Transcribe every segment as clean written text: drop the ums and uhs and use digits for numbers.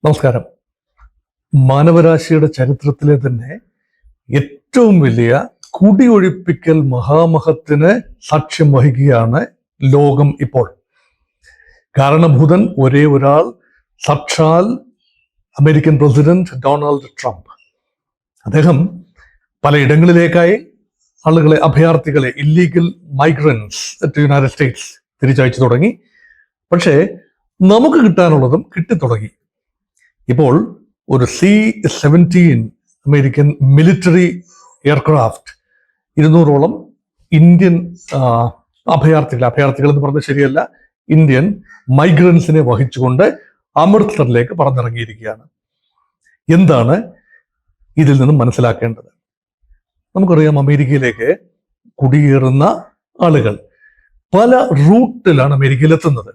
നമസ്കാരം. മാനവരാശിയുടെ ചരിത്രത്തിലെ തന്നെ ഏറ്റവും വലിയ കുടിയൊഴിപ്പിക്കൽ മഹാമഹത്തിന് സാക്ഷ്യം വഹിക്കുകയാണ് ലോകം ഇപ്പോൾ. കാരണഭൂതൻ ഒരേ ഒരാൾ, സാക്ഷാൽ അമേരിക്കൻ പ്രസിഡന്റ് ഡൊണാൾഡ് ട്രംപ്. അദ്ദേഹം പലയിടങ്ങളിലേക്കായി ആളുകളെ, അഭയാർത്ഥികളെ, illegal migrants to United States തിരിച്ചയച്ചു തുടങ്ങി. പക്ഷേ നമുക്ക് കിട്ടാനുള്ളതും കിട്ടിത്തുടങ്ങി. ഇപ്പോൾ ഒരു C-17 അമേരിക്കൻ മിലിറ്ററി എയർക്രാഫ്റ്റ് 200ഓളം ഇന്ത്യൻ അഭയാർത്ഥികൾ എന്ന് പറഞ്ഞത് ശരിയല്ല, ഇന്ത്യൻ മൈഗ്രൻസിനെ വഹിച്ചുകൊണ്ട് അമൃത്സറിലേക്ക് പറന്നിറങ്ങിയിരിക്കുകയാണ്. എന്താണ് ഇതിൽ നിന്നും മനസ്സിലാക്കേണ്ടത്? നമുക്കറിയാം, അമേരിക്കയിലേക്ക് കുടിയേറുന്ന ആളുകൾ പല റൂട്ടിലാണ് അമേരിക്കയിൽ എത്തുന്നത്.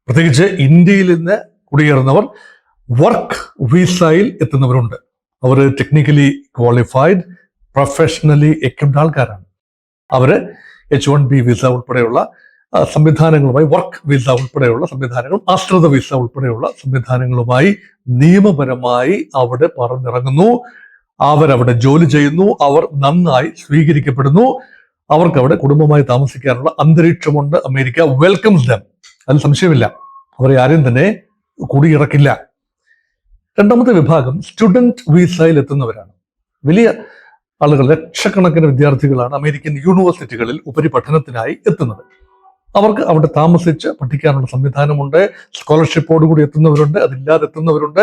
പ്രത്യേകിച്ച് ഇന്ത്യയിൽ നിന്ന് കുടിയേറുന്നവർ വർക്ക് വിസയിൽ എത്തുന്നവരുണ്ട്. അവർ ടെക്നിക്കലി ക്വാളിഫൈഡ്, പ്രൊഫഷണലി എക്വിപ്ഡ് ആൾക്കാരാണ്. അവര് H-1B വിസ ഉൾപ്പെടെയുള്ള സംവിധാനങ്ങളുമായി, വർക്ക് വിസ ഉൾപ്പെടെയുള്ള സംവിധാനങ്ങൾ, ആശ്രിത വിസ ഉൾപ്പെടെയുള്ള സംവിധാനങ്ങളുമായി നിയമപരമായി അവിടെ പറന്നിറങ്ങുന്നു. അവരവിടെ ജോലി ചെയ്യുന്നു. അവർ നന്നായി സ്വീകരിക്കപ്പെടുന്നു. അവർക്ക് അവിടെ കുടുംബമായി താമസിക്കാനുള്ള അന്തരീക്ഷമുണ്ട്. അമേരിക്ക വെൽക്കംസ് ദം, അതിൽ സംശയമില്ല. അവരെ ആരും തന്നെ കുടിയിറക്കില്ല. രണ്ടാമത്തെ വിഭാഗം സ്റ്റുഡന്റ് വിസയിൽ എത്തുന്നവരാണ്. വലിയ ആളുകൾ, ലക്ഷക്കണക്കിന് വിദ്യാർത്ഥികളാണ് അമേരിക്കൻ യൂണിവേഴ്സിറ്റികളിൽ ഉപരിപഠനത്തിനായി എത്തുന്നത്. അവർക്ക് അവിടെ താമസിച്ച് പഠിക്കാനുള്ള സംവിധാനമുണ്ട്. സ്കോളർഷിപ്പോടുകൂടി എത്തുന്നവരുണ്ട്, അതില്ലാതെ എത്തുന്നവരുണ്ട്.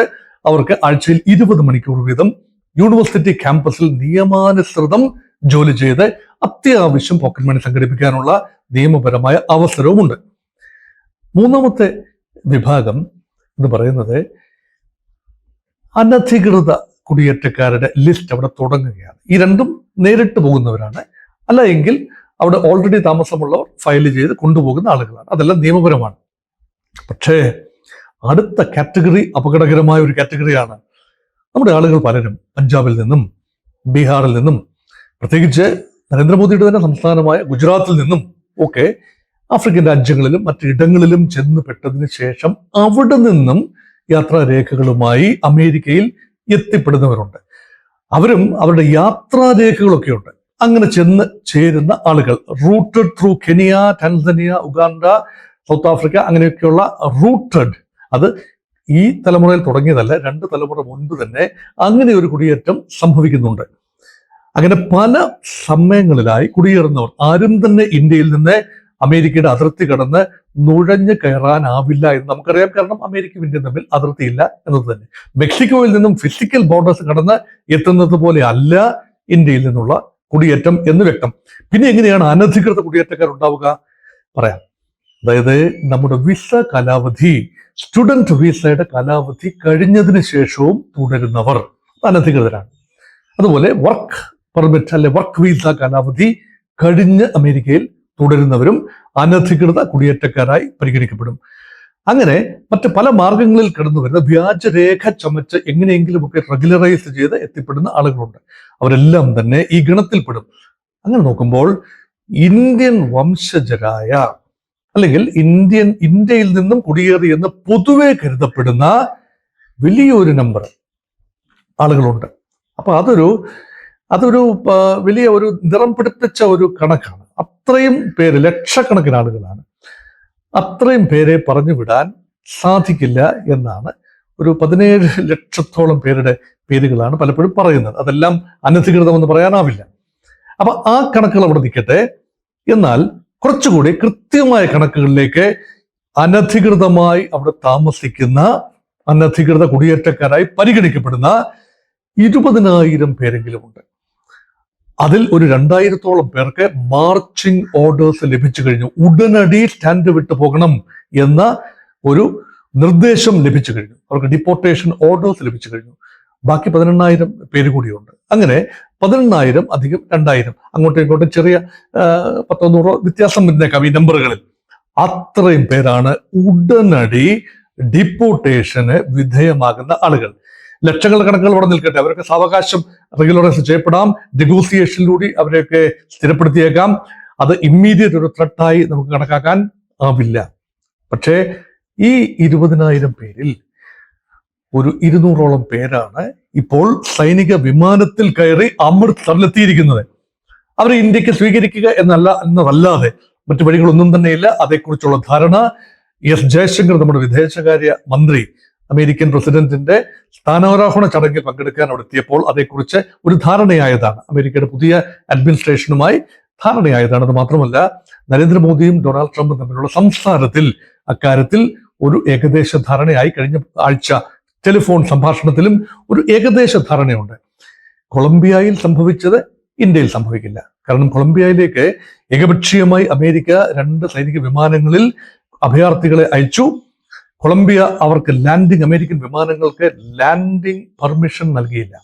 അവർക്ക് ആഴ്ചയിൽ 20 മണിക്കൂർ വീതം യൂണിവേഴ്സിറ്റി ക്യാമ്പസിൽ നിയമാനുസൃതം ജോലി ചെയ്ത് അത്യാവശ്യം പോക്കറ്റ് മണി സംഘടിപ്പിക്കാനുള്ള നിയമപരമായ അവസരവുമുണ്ട്. മൂന്നാമത്തെ വിഭാഗം എന്ന് പറയുന്നത് അനധികൃത കുടിയേറ്റക്കാരുടെ ലിസ്റ്റ് അവിടെ തുടങ്ങുകയാണ്. ഈ രണ്ടും നേരിട്ട് പോകുന്നവരാണ്. അല്ല എങ്കിൽ അവിടെ ഓൾറെഡി താമസമുള്ളവർ ഫയൽ ചെയ്ത് കൊണ്ടുപോകുന്ന ആളുകളാണ്. അതെല്ലാം നിയമപരമാണ്. പക്ഷേ അടുത്ത കാറ്റഗറി അപകടകരമായ ഒരു കാറ്റഗറിയാണ്. നമ്മുടെ ആളുകൾ പലരും പഞ്ചാബിൽ നിന്നും, ബീഹാറിൽ നിന്നും, പ്രത്യേകിച്ച് നരേന്ദ്രമോദിയുടെ തന്നെ സംസ്ഥാനമായ ഗുജറാത്തിൽ നിന്നും ഒക്കെ ആഫ്രിക്കൻ രാജ്യങ്ങളിലും മറ്റിടങ്ങളിലും ചെന്ന് പെട്ടതിന് ശേഷം അവിടെ നിന്നും യാത്രാരേഖകളുമായി അമേരിക്കയിൽ എത്തിപ്പെടുന്നവരുണ്ട്. അവരും അവരുടെ യാത്രാരേഖകളൊക്കെ ഉണ്ട്. അങ്ങനെ ചെന്ന് ചേരുന്ന ആളുകൾ routed through Kenya, Tanzania, Uganda, South Africa, അങ്ങനെയൊക്കെയുള്ള റൂട്ടഡ്, അത് ഈ തലമുറയിൽ തുടങ്ങിയതല്ല, 2 തലമുറ മുൻപ് തന്നെ അങ്ങനെ ഒരു കുടിയേറ്റം സംഭവിക്കുന്നുണ്ട്. അങ്ങനെ പല സമയങ്ങളിലായി കുടിയേറുന്നവർ ആരും തന്നെ ഇന്ത്യയിൽ നിന്ന് അമേരിക്കയുടെ അതിർത്തി കടന്ന് നുഴഞ്ഞു കയറാനാവില്ല എന്ന് നമുക്കറിയാം. കാരണം അമേരിക്കയും ഇന്ത്യയും തമ്മിൽ അതിർത്തിയില്ല എന്നത് തന്നെ. മെക്സിക്കോയിൽ നിന്നും ഫിസിക്കൽ ബോർഡേഴ്സ് കടന്ന് എത്തുന്നത് പോലെ അല്ല ഇന്ത്യയിൽ നിന്നുള്ള കുടിയേറ്റം എന്ന് വ്യക്തം. പിന്നെ എങ്ങനെയാണ് അനധികൃത കുടിയേറ്റക്കാർ ഉണ്ടാവുക? പറയാം. അതായത് നമ്മുടെ വിസ കാലാവധി, സ്റ്റുഡന്റ് വിസയുടെ കാലാവധി കഴിഞ്ഞതിന് ശേഷവും തുടരുന്നവർ അനധികൃതരാണ്. അതുപോലെ വർക്ക് പെർമിറ്റ് അല്ലെ വർക്ക് വിസ കാലാവധി കഴിഞ്ഞ് അമേരിക്കയിൽ തുടരുന്നവരും അനധികൃത കുടിയേറ്റക്കാരായി പരിഗണിക്കപ്പെടും. അങ്ങനെ മറ്റ് പല മാർഗങ്ങളിൽ കടന്നു വരുന്ന വ്യാജരേഖ ചമച്ച് എങ്ങനെയെങ്കിലുമൊക്കെ റെഗുലറൈസ് ചെയ്ത് എത്തിപ്പെടുന്ന ആളുകളുണ്ട്. അവരെല്ലാം തന്നെ ഈ ഗണത്തിൽപ്പെടും. അങ്ങനെ നോക്കുമ്പോൾ ഇന്ത്യൻ വംശജരായ, അല്ലെങ്കിൽ ഇന്ത്യയിൽ നിന്നും കുടിയേറിയെന്ന് പൊതുവെ കരുതപ്പെടുന്ന വലിയൊരു നമ്പർ ആളുകളുണ്ട്. അപ്പൊ അതൊരു വലിയ ഒരു നിറം പിടിപ്പിച്ച ഒരു കണക്കാണ്. അത്രയും പേര്, ലക്ഷക്കണക്കിന് ആളുകളാണ്. അത്രയും പേരെ പറഞ്ഞു വിടാൻ സാധിക്കില്ല എന്നാണ്. ഒരു 17 ലക്ഷത്തോളം പേരുടെ പേരുകളാണ് പലപ്പോഴും പറയുന്നത്. അതെല്ലാം അനധികൃതമെന്ന് പറയാനാവില്ല. അപ്പൊ ആ കണക്കുകൾ അവിടെ നിൽക്കട്ടെ. എന്നാൽ കുറച്ചുകൂടി കൃത്യമായ കണക്കുകളിലേക്ക് അനധികൃതമായി അവിടെ താമസിക്കുന്ന, അനധികൃത കുടിയേറ്റക്കാരായി പരിഗണിക്കപ്പെടുന്ന 20,000 പേരെങ്കിലും ഉണ്ട്. അതിൽ ഒരു 2,000-ഓളം പേർക്ക് മാർച്ചിങ് ഓർഡേഴ്സ് ലഭിച്ചു കഴിഞ്ഞു. ഉടനടി സ്റ്റാൻഡ് വിട്ടു പോകണം എന്ന ഒരു നിർദ്ദേശം ലഭിച്ചു കഴിഞ്ഞു. അവർക്ക് ഡിപ്പോർട്ടേഷൻ ഓർഡേഴ്സ് ലഭിച്ചു കഴിഞ്ഞു. ബാക്കി 18,000 പേര് കൂടിയുണ്ട്. അങ്ങനെ 18,000 അധികം 2,000, അങ്ങോട്ടും ഇങ്ങോട്ടും ചെറിയ 10-100 വ്യത്യാസം വരുന്നേക്കാം ഈ നമ്പറുകളിൽ. അത്രയും പേരാണ് ഉടനടി ഡിപ്പോർട്ടേഷന് വിധേയമാകുന്ന ആളുകൾ. ലക്ഷങ്ങൾ കണക്കുകൾ അവിടെ നിൽക്കട്ടെ. അവരൊക്കെ സാവകാശം റെഗുലറൈസ് ചെയ്യപ്പെടാം. നെഗോസിയേഷനിലൂടെ അവരെയൊക്കെ സ്ഥിരപ്പെടുത്തിയേക്കാം. അത് ഇമ്മീഡിയറ്റ് ഒരു ത്രെട്ടായി നമുക്ക് കണക്കാക്കാൻ ആവില്ല. പക്ഷേ ഈ 20,000 പേരിൽ ഒരു 200ഓളം പേരാണ് ഇപ്പോൾ സൈനിക വിമാനത്തിൽ കയറി അമൃത്സറിലെത്തിയിരിക്കുന്നത്. അവരെ ഇന്ത്യക്ക് സ്വീകരിക്കുക എന്നതല്ലാതെ മറ്റു വഴികളൊന്നും തന്നെയില്ല. അതേക്കുറിച്ചുള്ള ധാരണ എസ് ജയശങ്കർ, നമ്മുടെ വിദേശകാര്യ മന്ത്രി, അമേരിക്കൻ പ്രസിഡന്റിന്റെ സ്ഥാനാരോഹണ ചടങ്ങിൽ പങ്കെടുക്കാൻ അവിടെ എത്തിയപ്പോൾ അതേക്കുറിച്ച് ഒരു ധാരണയായതാണ്. അമേരിക്കയുടെ പുതിയ അഡ്മിനിസ്ട്രേഷനുമായി ധാരണയായതാണ്. അത് മാത്രമല്ല, നരേന്ദ്രമോദിയും ഡൊണാൾഡ് ട്രംപും തമ്മിലുള്ള സംസാരത്തിൽ അക്കാര്യത്തിൽ ഒരു ഏകദേശ ധാരണയായി. കഴിഞ്ഞ ആഴ്ച ടെലിഫോൺ സംഭാഷണത്തിലും ഒരു ഏകദേശ ധാരണയുണ്ട്. കൊളംബിയയിൽ സംഭവിച്ചത് ഇന്ത്യയിൽ സംഭവിക്കില്ല. കാരണം കൊളംബിയയിലേക്ക് ഏകപക്ഷീയമായി അമേരിക്ക 2 സൈനിക വിമാനങ്ങളിൽ അഭയാർത്ഥികളെ അയച്ചു. കൊളംബിയ അവർക്ക് അമേരിക്കൻ വിമാനങ്ങൾക്ക് ലാൻഡിംഗ് പെർമിഷൻ നൽകിയില്ല.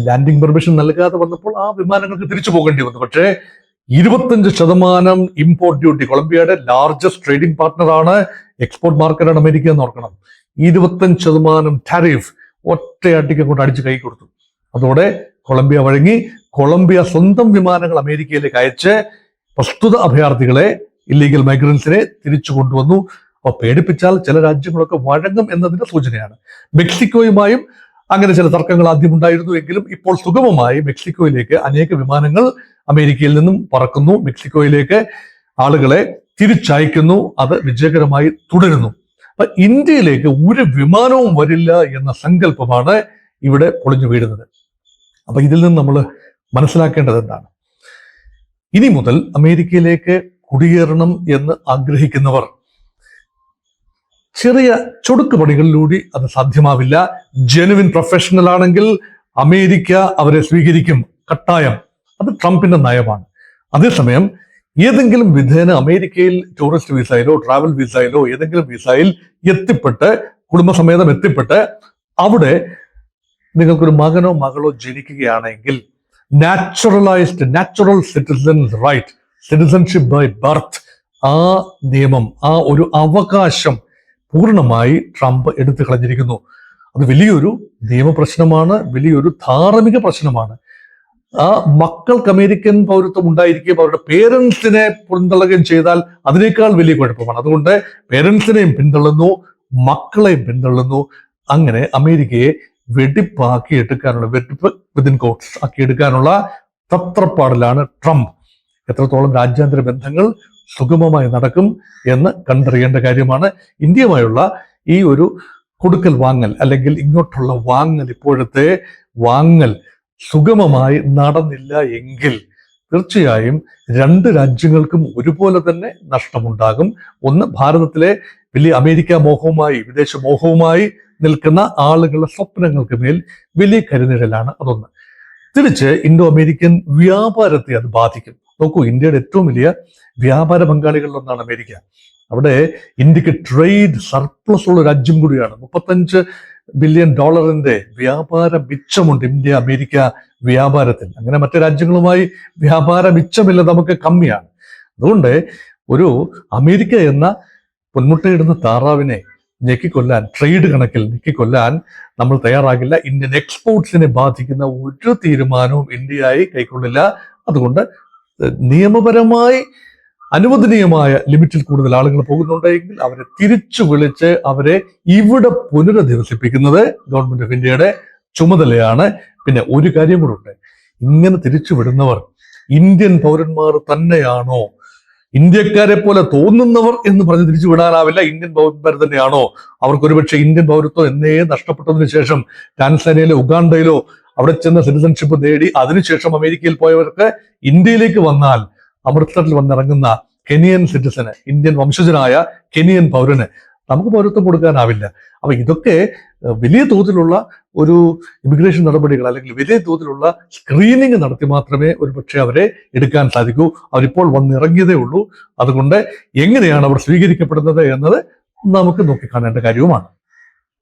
ലാൻഡിംഗ് പെർമിഷൻ നൽകാതെ വന്നപ്പോൾ ആ വിമാനങ്ങൾക്ക് തിരിച്ചു പോകേണ്ടി വന്നു. പക്ഷേ 25% ഇമ്പോർട്ട് ഡ്യൂട്ടി, കൊളംബിയയുടെ ലാർജസ്റ്റ് ട്രേഡിംഗ് പാർട്ട്ണറാണ്, എക്സ്പോർട്ട് മാർക്കറ്റാണ് അമേരിക്ക എന്ന് ഓർക്കണം. 25% ടാരിഫ് ഒറ്റയടിക്ക് കൊണ്ട് അടിച്ച് കൈ കൊടുത്തു. അതോടെ കൊളംബിയ വഴങ്ങി. കൊളംബിയ സ്വന്തം വിമാനങ്ങൾ അമേരിക്കയിലേക്ക് അയച്ച് പ്രസ്തുത അഭയാർത്ഥികളെ, ഇല്ലീഗൽ മൈഗ്രൻസിനെ തിരിച്ചു കൊണ്ടുവന്നു. അപ്പൊ പേടിപ്പിച്ചാൽ ചില രാജ്യങ്ങളൊക്കെ വഴങ്ങും എന്നതിന്റെ സൂചനയാണ്. മെക്സിക്കോയുമായും അങ്ങനെ ചില തർക്കങ്ങൾ ആദ്യം ഉണ്ടായിരുന്നു എങ്കിലും ഇപ്പോൾ സുഗമമായി മെക്സിക്കോയിലേക്ക് അനേക വിമാനങ്ങൾ അമേരിക്കയിൽ നിന്നും പറക്കുന്നു. മെക്സിക്കോയിലേക്ക് ആളുകളെ തിരിച്ചയക്കുന്നു. അത് വിജയകരമായി തുടരുന്നു. അപ്പൊ ഇന്ത്യയിലേക്ക് ഒരു വിമാനവും വരില്ല എന്ന സങ്കല്പമാണ് ഇവിടെ പൊളിഞ്ഞു വീഴുന്നത്. അപ്പൊ ഇതിൽ നിന്ന് നമ്മൾ മനസ്സിലാക്കേണ്ടത് എന്താണ്? ഇനി മുതൽ അമേരിക്കയിലേക്ക് കുടിയേറണം എന്ന് ആഗ്രഹിക്കുന്നവർ ചെറിയ ചൊടുക്കുപണികളിലൂടെ അത് സാധ്യമാവില്ല. ജെനുവിൻ പ്രൊഫഷണൽ ആണെങ്കിൽ അമേരിക്ക അവരെ സ്വീകരിക്കും, കട്ടായം. അത് ട്രംപിന്റെ നയമാണ്. അതേസമയം ഏതെങ്കിലും വിധേന അമേരിക്കയിൽ ടൂറിസ്റ്റ് വിസയിലോ ട്രാവൽ വിസയിലോ ഏതെങ്കിലും വിസയിൽ എത്തിപ്പെട്ട്, കുടുംബസമേതം എത്തിപ്പെട്ട് അവിടെ നിങ്ങൾക്കൊരു മകനോ മകളോ ജനിക്കുകയാണെങ്കിൽ natural citizens right, citizenship by birth, ആ നിയമം, ആ ഒരു അവകാശം പൂർണ്ണമായി ട്രംപ് എടുത്തു കളഞ്ഞിരിക്കുന്നു. അത് വലിയൊരു നിയമപ്രശ്നമാണ്, വലിയൊരു ധാർമ്മിക പ്രശ്നമാണ്. ആ മക്കൾക്ക് അമേരിക്കൻ പൗരത്വം ഉണ്ടായിരിക്കുകയും അവരുടെ പേരൻസിനെ പിന്തള്ളുകയും ചെയ്താൽ അതിനേക്കാൾ വലിയ കുഴപ്പമാണ്. അതുകൊണ്ട് പേരൻസിനെയും പിന്തള്ളുന്നു, മക്കളെയും പിന്തള്ളുന്നു. അങ്ങനെ അമേരിക്കയെ വെടിപ്പാക്കി എടുക്കാനുള്ള, വെടിപ്പ് വിത്തിൻ കോട്ട്സ് ആക്കി എടുക്കാനുള്ള തത്രപ്പാടിലാണ് ട്രംപ്. എത്രത്തോളം രാജ്യാന്തര ബന്ധങ്ങൾ സുഗമമായി നടക്കും എന്ന് കണ്ടറിയേണ്ട കാര്യമാണ്. ഇന്ത്യയുമായുള്ള ഈ ഒരു കൊടുക്കൽ വാങ്ങൽ അല്ലെങ്കിൽ ഇങ്ങോട്ടുള്ള വാങ്ങൽ, ഇപ്പോഴത്തെ വാങ്ങൽ സുഗമമായി നടന്നില്ല എങ്കിൽ തീർച്ചയായും 2 രാജ്യങ്ങൾക്കും ഒരുപോലെ തന്നെ നഷ്ടമുണ്ടാകും. ഒന്ന്, ഭാരതത്തിലെ വലിയ അമേരിക്ക മോഹവുമായി, വിദേശ മോഹവുമായി നിൽക്കുന്ന ആളുകളുടെ സ്വപ്നങ്ങൾക്ക് മേൽ വലിയ കരുനിഴലാണ്. അതൊന്ന്. തിരിച്ച് ഇൻഡോ അമേരിക്കൻ വ്യാപാരത്തെ അത് ബാധിക്കും. നോക്കൂ, ഇന്ത്യയുടെ ഏറ്റവും വലിയ വ്യാപാര പങ്കാളികളിലൊന്നാണ് അമേരിക്ക. അവിടെ ഇന്ത്യക്ക് ട്രേഡ് സർപ്ലസ് ഉള്ള രാജ്യം കൂടിയാണ്. $35 ബില്യൺ വ്യാപാര മിച്ചമുണ്ട് ഇന്ത്യ അമേരിക്ക വ്യാപാരത്തിൽ. അങ്ങനെ മറ്റു രാജ്യങ്ങളുമായി വ്യാപാര മിച്ചമില്ല, നമുക്ക് കമ്മിയാണ്. അതുകൊണ്ട് ഒരു അമേരിക്ക എന്ന പൊന്മുട്ടയിടുന്ന താറാവിനെ ഞെക്കിക്കൊല്ലാൻ, ട്രേഡ് കണക്കിൽ ഞെക്കിക്കൊല്ലാൻ നമ്മൾ തയ്യാറാകില്ല. ഇന്ത്യൻ എക്സ്പോർട്സിനെ ബാധിക്കുന്ന ഒരു തീരുമാനവും ഇന്ത്യയായി കൈക്കൊള്ളില്ല. അതുകൊണ്ട് നിയമപരമായി അനുവദനീയമായ ലിമിറ്റിൽ കൂടുതൽ ആളുകൾ പോകുന്നുണ്ടെങ്കിൽ അവരെ തിരിച്ചു വിളിച്ച് അവരെ ഇവിടെ പുനരധിവസിപ്പിക്കുന്നത് ഗവൺമെന്റ് ഓഫ് ഇന്ത്യയുടെ ചുമതലയാണ്. പിന്നെ ഒരു കാര്യം കൂടെ ഉണ്ട്, ഇങ്ങനെ തിരിച്ചു വിടുന്നവർ ഇന്ത്യൻ പൗരന്മാർ തന്നെയാണോ, ഇന്ത്യക്കാരെ പോലെ തോന്നുന്നവർ എന്ന് പറഞ്ഞ് തിരിച്ചു വിടാനാവില്ല. ഇന്ത്യൻ പൗരന്മാർ തന്നെയാണോ? അവർക്ക് ഒരുപക്ഷെ ഇന്ത്യൻ പൗരത്വം എന്നേ നഷ്ടപ്പെട്ടതിന് ശേഷം ടാൻസാനിയയിലോ ഉഗാണ്ടയിലോ അവിടെ ചെന്ന് സിറ്റിസൺഷിപ്പ് നേടി അതിനുശേഷം അമേരിക്കയിൽ പോയവർക്ക് ഇന്ത്യയിലേക്ക് വന്നാൽ അമൃത്സറിൽ വന്നിറങ്ങുന്ന കെനിയൻ സിറ്റിസന്, ഇന്ത്യൻ വംശജനായ കെനിയൻ പൗരന് നമുക്ക് പൗരത്വം കൊടുക്കാനാവില്ല. അപ്പൊ ഇതൊക്കെ വലിയ തോതിലുള്ള ഒരു ഇമിഗ്രേഷൻ നടപടികൾ അല്ലെങ്കിൽ വലിയ തോതിലുള്ള സ്ക്രീനിങ് നടത്തി മാത്രമേ ഒരു പക്ഷേ അവരെ എടുക്കാൻ സാധിക്കൂ. അവരിപ്പോൾ വന്നിറങ്ങിയതേ ഉള്ളൂ. അതുകൊണ്ട് എങ്ങനെയാണ് അവർ സ്വീകരിക്കപ്പെടുന്നത് എന്നത് നമുക്ക് നോക്കിക്കാണേണ്ട കാര്യവുമാണ്.